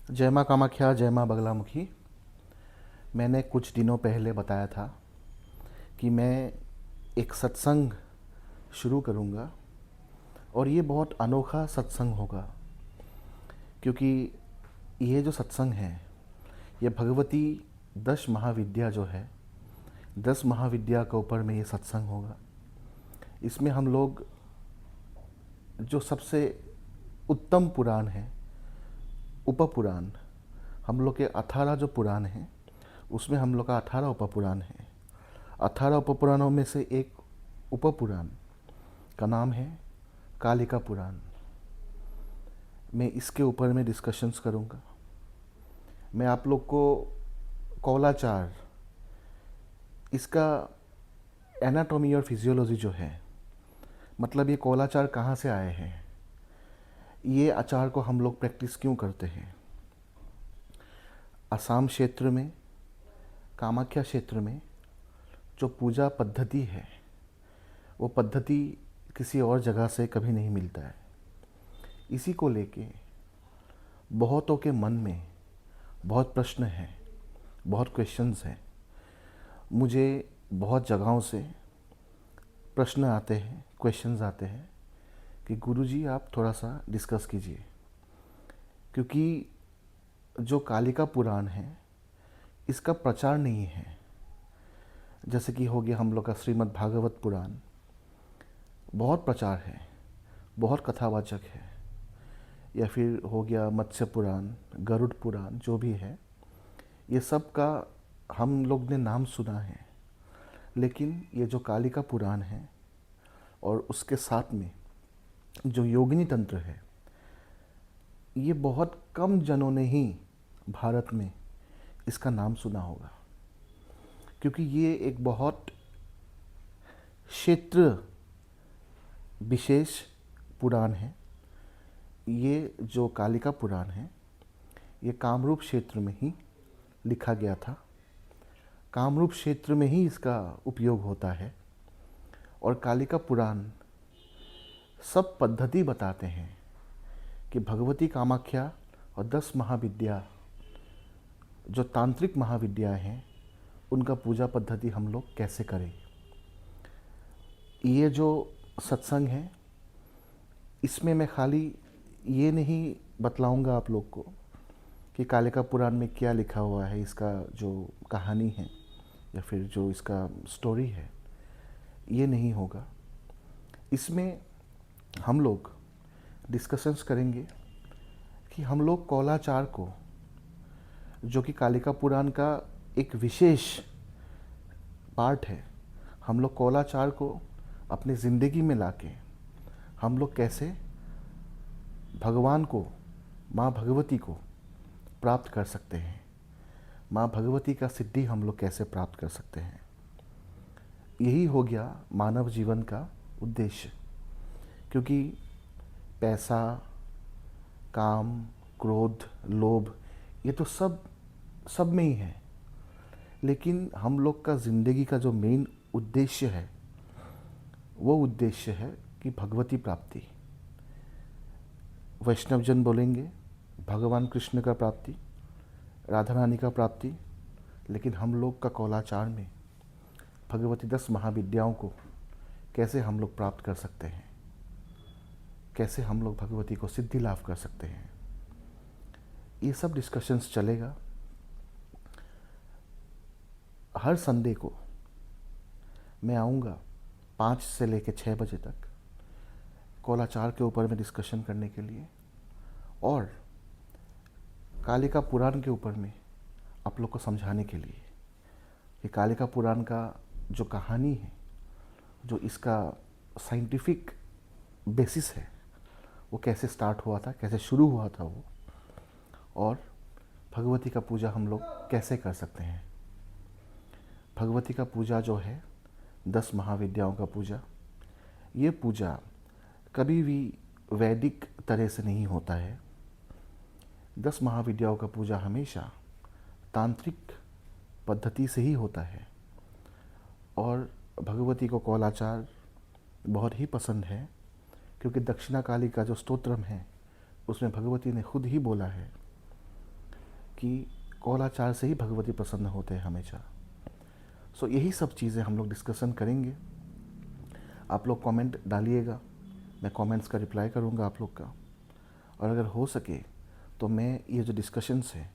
जय माँ कामाख्या, जय माँ बगलामुखी। मैंने कुछ दिनों पहले बताया था कि मैं एक सत्संग शुरू करूँगा और ये बहुत अनोखा सत्संग होगा, क्योंकि ये जो सत्संग है ये भगवती 10 महाविद्या जो है, 10 महाविद्या के ऊपर में ये सत्संग होगा। इसमें हम लोग जो सबसे उत्तम पुराण है, उपपुराण, हम लोग के 18 जो पुराण हैं उसमें हम लोग का 18 उपपुराण है। 18 उपपुराणों में से एक उपपुराण का नाम है कालिका पुराण। मैं इसके ऊपर में डिस्कशंस करूँगा। मैं आप लोग को कौलाचार, इसका एनाटॉमी और फिजियोलॉजी जो है, मतलब ये कौलाचार कहाँ से आए हैं, ये आचार को हम लोग प्रैक्टिस क्यों करते हैं। असम क्षेत्र में, कामाख्या क्षेत्र में जो पूजा पद्धति है वो पद्धति किसी और जगह से कभी नहीं मिलता है। इसी को लेके बहुतों के मन में बहुत प्रश्न हैं, बहुत क्वेश्चंस हैं। मुझे बहुत जगहों से प्रश्न आते हैं, क्वेश्चंस आते हैं कि गुरुजी आप थोड़ा सा डिस्कस कीजिए, क्योंकि जो कालिका पुराण है इसका प्रचार नहीं है। जैसे कि हो गया हम लोग का श्रीमद् भागवत पुराण, बहुत प्रचार है, बहुत कथावाचक है। या फिर हो गया मत्स्य पुराण, गरुड़ पुराण, जो भी है ये सब का हम लोग ने नाम सुना है। लेकिन ये जो कालिका पुराण है और उसके साथ में जो योगिनी तंत्र है, ये बहुत कम जनों ने ही भारत में इसका नाम सुना होगा, क्योंकि ये एक बहुत क्षेत्र विशेष पुराण है। ये जो कालिका पुराण है ये कामरूप क्षेत्र में ही लिखा गया था। कामरूप क्षेत्र में ही इसका उपयोग होता है। और कालिका पुराण सब पद्धति बताते हैं कि भगवती कामाख्या और 10 महाविद्या जो तांत्रिक महाविद्या हैं उनका पूजा पद्धति हम लोग कैसे करें। ये जो सत्संग है इसमें मैं खाली ये नहीं बतलाऊंगा आप लोग को कि कालिका पुराण में क्या लिखा हुआ है, इसका जो कहानी है या फिर जो इसका स्टोरी है, ये नहीं होगा। इसमें हम लोग डिस्कशंस करेंगे कि हम लोग कौलाचार को, जो कि कालिका पुराण का एक विशेष पार्ट है, हम लोग कौलाचार को अपनी ज़िंदगी में लाके हम लोग कैसे भगवान को, माँ भगवती को प्राप्त कर सकते हैं। माँ भगवती का सिद्धि हम लोग कैसे प्राप्त कर सकते हैं। यही हो गया मानव जीवन का उद्देश्य। क्योंकि पैसा, काम, क्रोध, लोभ, ये तो सब में ही है। लेकिन हम लोग का ज़िंदगी का जो मेन उद्देश्य है वो उद्देश्य है कि भगवती प्राप्ति। वैष्णव जन बोलेंगे भगवान कृष्ण का प्राप्ति, राधा रानी का प्राप्ति। लेकिन हम लोग का कौलाचार में भगवती 10 महाविद्याओं को कैसे हम लोग प्राप्त कर सकते हैं, कैसे हम लोग भगवती को सिद्धि लाभ कर सकते हैं, ये सब डिस्कशंस चलेगा। हर संडे को मैं आऊँगा 5 से लेकर 6 बजे तक कौलाचार के ऊपर में डिस्कशन करने के लिए, और कालिका पुराण के ऊपर में आप लोग को समझाने के लिए कि कालिका पुराण का जो कहानी है, जो इसका साइंटिफिक बेसिस है, वो कैसे स्टार्ट हुआ था, कैसे शुरू हुआ था वो, और भगवती का पूजा हम लोग कैसे कर सकते हैं। भगवती का पूजा जो है 10 महाविद्याओं का पूजा, ये पूजा कभी भी वैदिक तरह से नहीं होता है। 10 महाविद्याओं का पूजा हमेशा तांत्रिक पद्धति से ही होता है। और भगवती को कौलाचार बहुत ही पसंद है, क्योंकि दक्षिणा काली का जो स्तोत्रम है उसमें भगवती ने खुद ही बोला है कि कौलाचार से ही भगवती प्रसन्न होते हैं हमेशा। सो यही सब चीज़ें हम लोग डिस्कशन करेंगे। आप लोग कमेंट डालिएगा, मैं कमेंट्स का रिप्लाई करूँगा आप लोग का। और अगर हो सके तो मैं ये जो डिस्कशंस है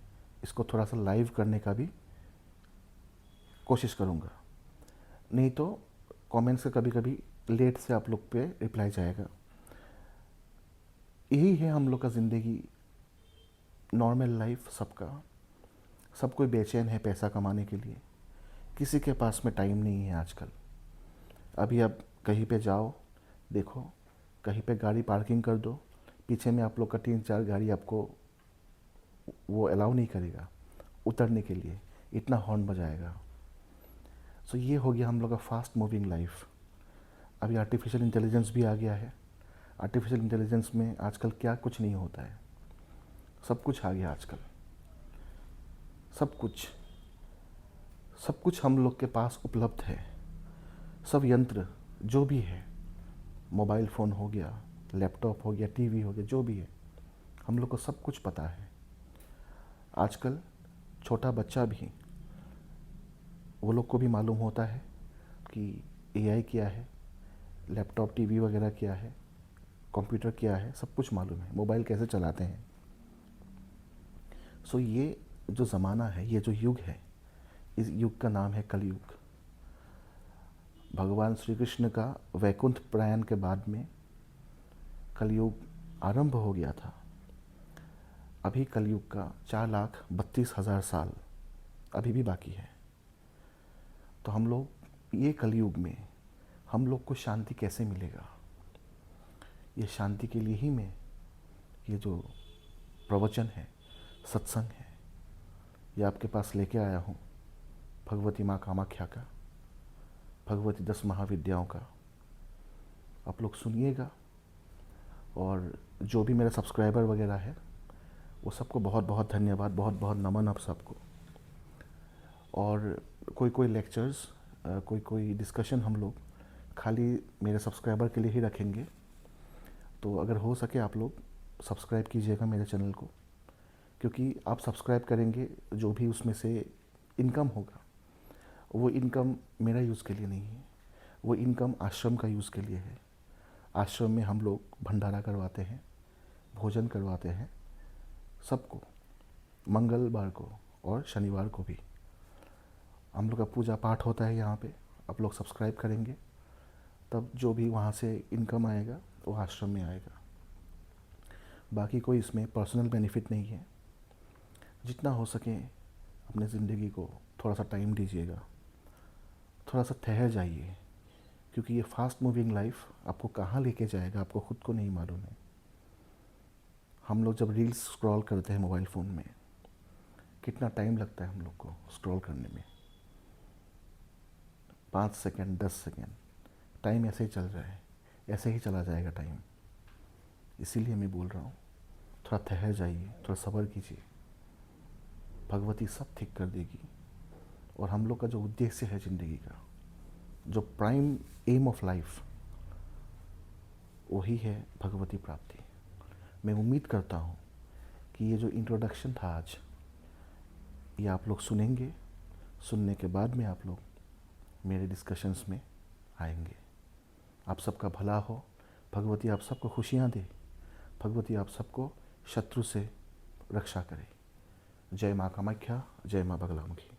इसको थोड़ा सा लाइव करने का भी कोशिश करूँगा। नहीं तो कमेंट्स का कभी कभी लेट से आप लोग पे रिप्लाई जाएगा। यही है हम लोग का ज़िंदगी, नॉर्मल लाइफ सबका। सब कोई बेचैन है पैसा कमाने के लिए, किसी के पास में टाइम नहीं है आजकल। अभी आप कहीं पे जाओ, देखो कहीं पे गाड़ी पार्किंग कर दो, पीछे में आप लोग का 3-4 गाड़ी आपको वो अलाउ नहीं करेगा उतरने के लिए, इतना हॉर्न बजाएगा। सो ये हो गया हम लोग का फास्ट मूविंग लाइफ। अभी आर्टिफिशियल इंटेलिजेंस भी आ गया है। आर्टिफिशियल इंटेलिजेंस में आजकल क्या कुछ नहीं होता है, सब कुछ आ गया आजकल। सब कुछ हम लोग के पास उपलब्ध है। सब यंत्र जो भी है, मोबाइल फ़ोन हो गया, लैपटॉप हो गया, टीवी हो गया, जो भी है, हम लोग को सब कुछ पता है। आजकल छोटा बच्चा भी, वो लोग को भी मालूम होता है कि एआई क्या है, लैपटॉप टीवी वगैरह क्या है, कंप्यूटर क्या है, सब कुछ मालूम है, मोबाइल कैसे चलाते हैं। सो ये जो ज़माना है, ये जो युग है, इस युग का नाम है कलयुग। भगवान श्री कृष्ण का वैकुंठ प्रयाण के बाद में कलयुग आरंभ हो गया था। अभी कलयुग का 4,32,000 साल अभी भी बाकी है। तो हम लोग ये कलयुग में हम लोग को शांति कैसे मिलेगा, ये शांति के लिए ही मैं ये जो प्रवचन है, सत्संग है, ये आपके पास लेके आया हूँ। भगवती माँ कामाख्या का, भगवती 10 महाविद्याओं का आप लोग सुनिएगा। और जो भी मेरे सब्सक्राइबर वगैरह है वो सबको बहुत बहुत धन्यवाद, बहुत बहुत नमन आप सबको। और कोई कोई लेक्चर्स, कोई कोई डिस्कशन हम लोग खाली मेरे सब्सक्राइबर के लिए ही रखेंगे। तो अगर हो सके आप लोग सब्सक्राइब कीजिएगा मेरे चैनल को, क्योंकि आप सब्सक्राइब करेंगे जो भी उसमें से इनकम होगा, वो इनकम मेरा यूज़ के लिए नहीं है, वो इनकम आश्रम का यूज़ के लिए है। आश्रम में हम लोग भंडारा करवाते हैं, भोजन करवाते हैं सबको, मंगलवार को और शनिवार को भी हम लोग का पूजा पाठ होता है यहाँ पे। आप लोग सब्सक्राइब करेंगे तब जो भी वहाँ से इनकम आएगा वो आश्रम में आएगा। बाकी कोई इसमें पर्सनल बेनिफिट नहीं है। जितना हो सके अपने ज़िंदगी को थोड़ा सा टाइम दीजिएगा, थोड़ा सा ठहर जाइए, क्योंकि ये फास्ट मूविंग लाइफ आपको कहाँ लेके जाएगा आपको खुद को नहीं मालूम है। हम लोग जब रील्स स्क्रॉल करते हैं मोबाइल फ़ोन में, कितना टाइम लगता है हम लोग को स्क्रॉल करने में, 5 सेकंड 10 सेकंड, टाइम ऐसे ही चल रहा है, ऐसे ही चला जाएगा टाइम। इसीलिए मैं बोल रहा हूँ थोड़ा ठहर जाइए, थोड़ा सब्र कीजिए, भगवती सब ठीक कर देगी। और हम लोग का जो उद्देश्य है ज़िंदगी का, जो प्राइम एम ऑफ लाइफ, वही है भगवती प्राप्ति। मैं उम्मीद करता हूँ कि ये जो इंट्रोडक्शन था आज, ये आप लोग सुनेंगे, सुनने के बाद में आप लोग मेरे डिस्कशंस में आएंगे। आप सबका भला हो, भगवती आप सबको खुशियाँ दे, भगवती आप सबको शत्रु से रक्षा करे। जय माँ कामाख्या, जय माँ बगलामुखी।